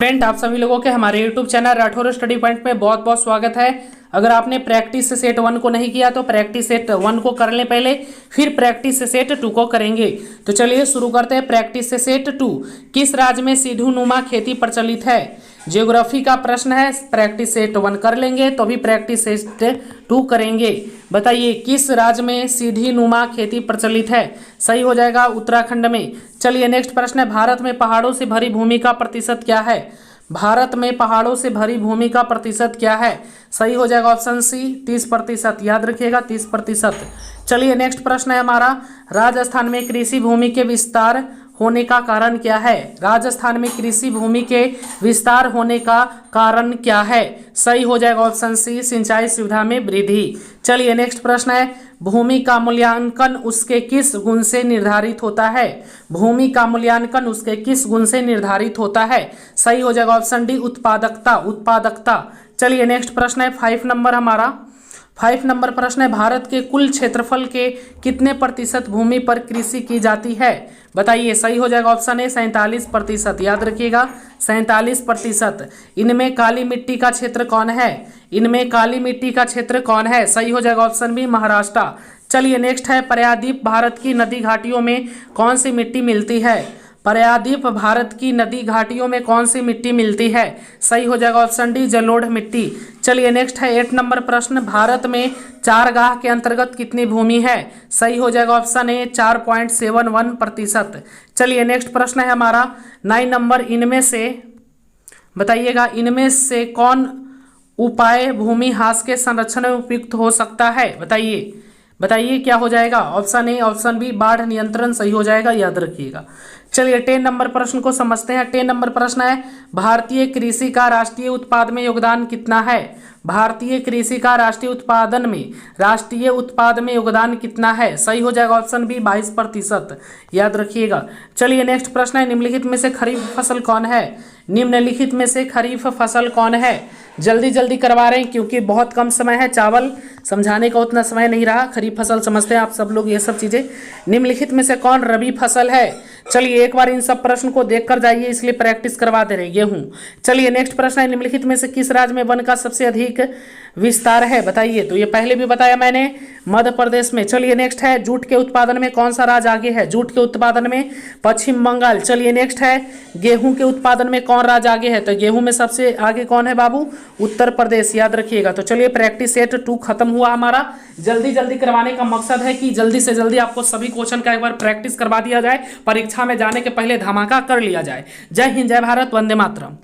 Friend, आप सभी लोगों के हमारे YouTube channel Rathore study point में बहुत बहुत स्वागत है। अगर आपने प्रैक्टिस सेट 1 को नहीं किया तो प्रैक्टिस सेट 1 को कर लें पहले, फिर प्रैक्टिस सेट 2 को करेंगे। तो चलिए शुरू करते हैं। प्रैक्टिस सेट 2, किस राज्य में सीढ़ी नुमा खेती प्रचलित है? ज्योग्राफी का प्रश्न है। प्रैक्टिस सेट 1 कर लेंगे तो भी प्रैक्टिस सेट 2 करेंगे। बताइए किस राज्य में सीढ़ी नुमा खेती प्रचलित है? सही हो जाएगा उत्तराखंड में। चलिए नेक्स्ट प्रश्न है, भारत में पहाड़ों से भरी भूमि का प्रतिशत क्या है? भारत में पहाड़ों से भरी भूमि का प्रतिशत क्या है? सही हो जाएगा ऑप्शन सी 30%। याद रखिएगा 30%। चलिए नेक्स्ट प्रश्न है हमारा, राजस्थान में कृषि भूमि के विस्तार होने का कारण क्या है? राजस्थान में कृषि भूमि के विस्तार होने का कारण क्या है? सही हो जाएगा ऑप्शन सी सिंचाई सुविधा में वृद्धि। चलिए नेक्स्ट प्रश्न है, भूमि का मूल्यांकन उसके किस गुण से निर्धारित होता है? भूमि का मूल्यांकन उसके किस गुण से निर्धारित होता है? सही हो जाएगा ऑप्शन डी उत्पादकता। उत्पादकता। चलिए नेक्स्ट प्रश्न है 5 नंबर हमारा। 5 नंबर प्रश्न है, भारत के कुल क्षेत्रफल के कितने प्रतिशत भूमि पर कृषि की जाती है? बताइए। सही हो जाएगा ऑप्शन ए 47%। याद रखिएगा 47%। इनमें काली मिट्टी का क्षेत्र कौन है? इनमें काली मिट्टी का क्षेत्र कौन है? सही हो जाएगा ऑप्शन बी महाराष्ट्र। चलिए नेक्स्ट है, प्रायद्वीप भारत की नदी घाटियों में कौन सी मिट्टी मिलती है? प्रायद्वीप भारत की नदी घाटियों में कौन सी मिट्टी मिलती है? सही हो जाएगा ऑप्शन डी जलोढ़ मिट्टी। चलिए नेक्स्ट है 8 नंबर प्रश्न, भारत में चारगाह के अंतर्गत कितनी भूमि है? सही हो जाएगा ऑप्शन ए 4.71%। चलिए नेक्स्ट प्रश्न है हमारा 9 नंबर, इनमें से बताइएगा, इनमें से कौन उपाय भूमि ह्रास के संरक्षण में उपयुक्त हो सकता है? बताइए। बताइए क्या हो जाएगा? ऑप्शन ए ऑप्शन बी बाढ़ नियंत्रण सही हो जाएगा। याद रखिएगा। चलिए 10 नंबर प्रश्न को समझते हैं। 10 नंबर प्रश्न है, भारतीय कृषि का राष्ट्रीय उत्पाद में योगदान कितना है? भारतीय कृषि का राष्ट्रीय उत्पाद में योगदान कितना है? सही हो जाएगा ऑप्शन बी 22%। याद रखिएगा। चलिए नेक्स्ट प्रश्न है, निम्नलिखित में से खरीफ फसल कौन है? निम्नलिखित में से खरीफ फसल कौन है? जल्दी जल्दी करवा रहे हैं क्योंकि बहुत कम समय है, चावल समझाने का उतना समय नहीं रहा। खरीफ फसल समझते हैं आप सब लोग ये सब चीजें। निम्नलिखित में से कौन रबी फसल है? चलिए एक बार इन सब प्रश्न को देख कर जाइए, इसलिए प्रैक्टिस करवा दे रहे गेहूं। चलिए नेक्स्ट प्रश्न है, निम्नलिखित में से किस राज्य में वन का सबसे अधिक विस्तार है? बताइए। तो ये पहले भी बताया मैंने, मध्य प्रदेश में। चलिए नेक्स्ट है, जूट के उत्पादन में कौन सा राज्य आगे है? जूट के उत्पादन में पश्चिम बंगाल। चलिए नेक्स्ट है, गेहूं के उत्पादन में कौन राज्य आगे है? तो गेहूं में सबसे आगे कौन है बाबू? उत्तर प्रदेश। याद रखिएगा। तो चलिए प्रैक्टिस सेट 2 खत्म हुआ हमारा। जल्दी जल्दी करवाने का मकसद है कि जल्दी से जल्दी आपको सभी क्वेश्चन का एक बार प्रैक्टिस करवा दिया जाए, परीक्षा में जाने के पहले धमाका कर लिया जाए। जय हिंद, जय भारत, वंदे मातरम।